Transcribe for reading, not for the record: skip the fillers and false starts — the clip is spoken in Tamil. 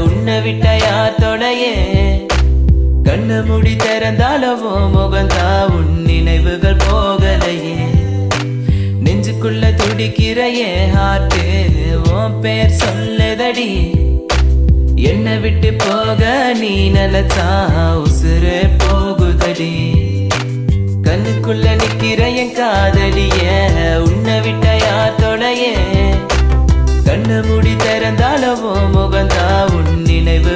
உன்னை விட்ட யார் தொடையே கண்ணு முடி திறந்தாலவோ முகந்தா உன் நினைவுகள் போகலையே நெஞ்சுக்குள்ள துடிக்கிற என் ஹார்ட்டு உன் பேர் சொல்லுதடி என்னை விட்டு போக நீ நினைச்சா உசுறு போகுதடி கண்ணுக்குள்ள நிக்கிற என் காதலிய உன்னை விட்ட யார் தொடையே கண்ணு முடி திறந்தாலவோ முகந்தா உன் நினைவு